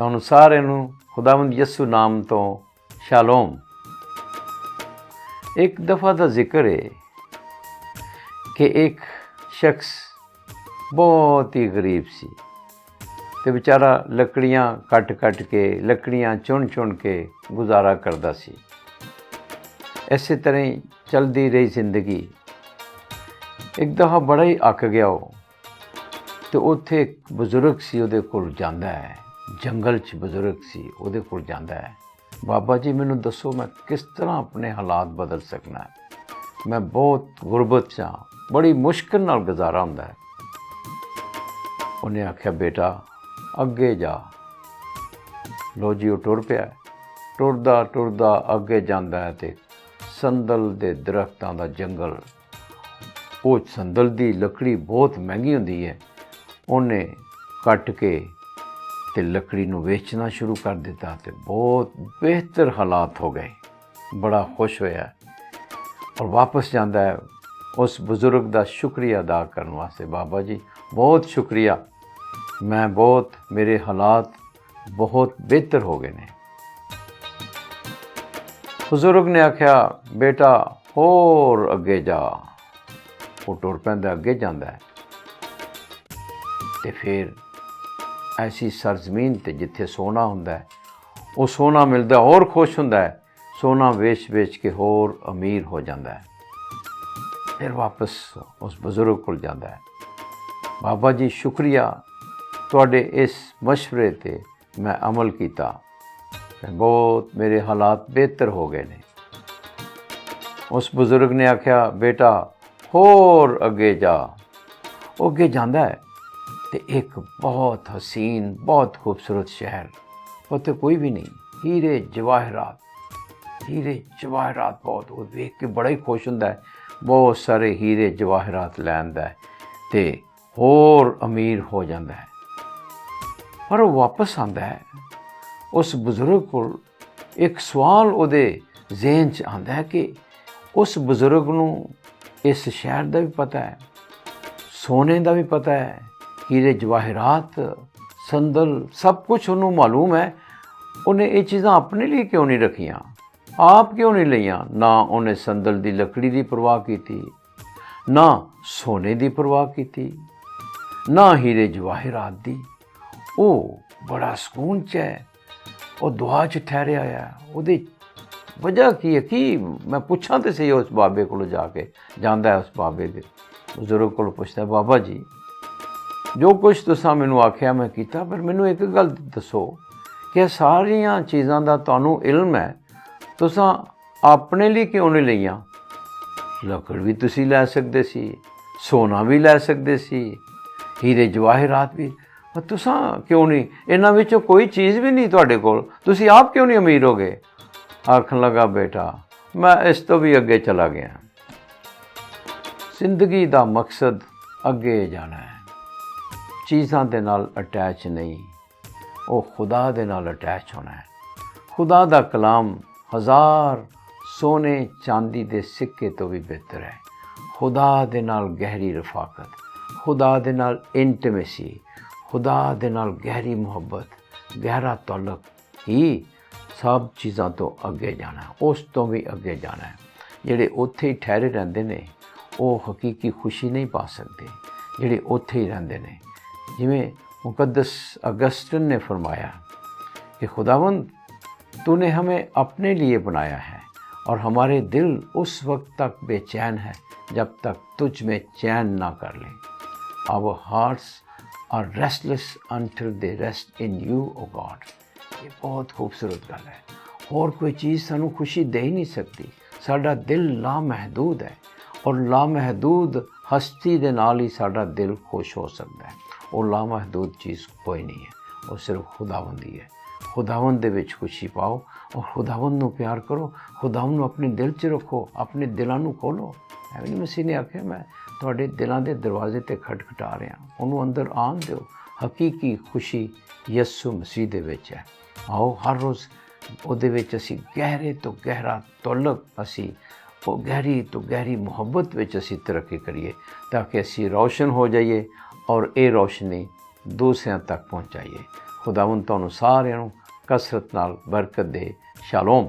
ਤੁਹਾਨੂੰ ਸਾਰਿਆਂ ਨੂੰ खुदावंद यसु नाम तो शालोम। एक दफ़ा का जिक्र है कि एक शख्स बहुत ही गरीब सी ते बेचारा लकड़ियाँ कट कट के लकड़ियाँ चुन चुन के गुजारा करता सी। इस तरह ही चलती रही जिंदगी। एक दफ़ा बड़ा ही अक गया हो तो उत्थे एक बजुर्ग सी उहदे कोल जांदा है, जंगल च बजुर्ग सी उहदे कोल जांदा है, बाबा जी मैनू दसो मैं किस तरह अपने हालात बदल सकना है, मैं बहुत गुरबत च हाँ, बड़ी मुश्किल नाल गुजारा हुंदा है। उन्हें आख्या बेटा अगे जा। लो जी वो टुर पिया। टुरदा टुरदा अगे जांदा है ते संदल दे दरख्तां दा जंगल। वो संदल दी लकड़ी बहुत महंगी हुंदी है। उन्हें कट के ते लकड़ी नूं वेचना शुरू कर दिता ते बहुत बेहतर हालात हो गए। बड़ा खुश होया और वापस जाता है उस बुजुर्ग का शुक्रिया अदा करने वास्ते। बाबा जी बहुत शुक्रिया, मैं बहुत मेरे हालात बहुत बेहतर हो गए ने। बुजुर्ग ने आख्या बेटा होर अगे जा। वो टुर पैंदा अगे जाता है ते फिर ऐसी सरजमीन ते जिथे सोना हुंदा है वो सोना मिलता और खुश हुंदा है। सोना वेच वेच के होर अमीर हो जाता है। फिर वापस उस बुजुर्ग को जाता है। बाबा जी शुक्रिया तुहाडे इस मशवरे ते मैं अमल किया, बहुत मेरे हालात बेहतर हो गए ने। उस बुजुर्ग ने आख्या बेटा होर अगे जा। वो अगे जाता है तो एक बहुत हसीन बहुत खूबसूरत शहर, उत्थे कोई भी नहीं, हीरे जवाहरात बहुत। वो देख के बड़ा ही खुश हुंदा है, बहुत सारे हीरे जवाहरात लैंदा है ते होर अमीर हो जाता है। पर वो वापस आंदा है। उस बुजुर्ग को एक सवाल उहदे ज़हन च आंदा है कि उस बुजुर्ग नूं इस शहर का भी पता है, सोने का भी पता है, हीरे जवाहरात संदल सब कुछ उन्होंने मालूम है। उन्हें ये चीज़ां अपने लिए क्यों नहीं रखियां, आप क्यों नहीं लियां? ना उन्हें संदल की लकड़ी की परवाह की थी, ना सोने की परवाह की थी, ना हीरे जवाहरात दी। वो बड़ा सुकून च है, वो दुआ च ठहरिया है। उहदी वजह की है कि मैं पूछा तो सही उस बाबे को जाके जाता है। उस बाबे के बुजुर्ग को पूछता है बाबा जी जो कुछ तुसां मैनू आख्या मैं किया, पर मैनू एक गल दसो कि सारिया चीज़ां दा तुहानू इल्म है, तुसां अपने लिए क्यों नहीं लईयां? लकड़ भी तुसी लै सकदे सी, सोना भी लै सकदे सी, हीरे जवाहरात भी, पर तुसां क्यों नहीं? इन्हां विचों कोई चीज़ भी नहीं तुहाडे कोल, तुसी आप क्यों नहीं अमीर हो गए? आखन लगा बेटा मैं इस तो भी अगे चला गया। जिंदगी का मकसद अगे जाना है, चीज़ां दे नाल अटैच नहीं, वो खुदा दे नाल अटैच होना है। खुदा दा कलाम हज़ार सोने चांदी दे सिक्के तो भी बेहतर है। खुदा दे नाल गहरी रफाकत, खुदा दे नाल इंटीमेसी, खुदा दे नाल गहरी मुहब्बत, गहरा तल्लक ही सब चीज़ां तो अगे जाना है, उस तो भी अगे जाना है। जिहड़े उत्थे ही ठहरे रहंदे ने वो हकीकी खुशी नहीं पा सकते, जिहड़े उत्थे ही रहंदे ने। जिमें मुकद्दस अगस्टिन ने फरमाया कि खुदावंद तूने हमें अपने लिए बनाया है और हमारे दिल उस वक्त तक बेचैन है जब तक तुझ में चैन ना कर लें। Our hearts are restless until they rest in you O God. ये बहुत खूबसूरत गल है। और कोई चीज़ सानू खुशी दे ही नहीं सकती। साडा दिल लामहदूद है और लामहदूद हस्ती दे नाल ही साडा दिल खुश हो सकता है। और लामहदूद चीज़ कोई नहीं है, वो सिर्फ खुदावंद ही है। खुदावंद दे विच खुशी पाओ और खुदावंद नूं प्यार करो, खुदावंद नूं अपने दिल च रखो, अपने दिलों नूं खोलो। एवं मसीह ने आख्या मैं तुहाडे दिलों के दरवाजे ते खटखटा रहा, उन्होंने अंदर आन दो। हकीकी खुशी यसु मसीह दे विच है। आओ हर रोज़ ਉਹਦੇ ਵਿੱਚ ਅਸੀਂ गहरे तो गहरा तुल्लक ਅਸੀਂ ਉਹ गहरी तो गहरी मुहब्बत ਵਿੱਚ ਅਸੀਂ तरक्की करिए ताकि ਅਸੀਂ रोशन हो जाइए और ये रोशनी ਦੂਸਰਿਆਂ ਤੱਕ ਪਹੁੰਚਾਈਏ। ਖੁਦਾਵੰਦ ਤੁਹਾਨੂੰ ਸਾਰਿਆਂ ਨੂੰ ਕਸਰਤ ਨਾਲ ਬਰਕਤ ਦੇ। ਸ਼ਾਲੋਮ।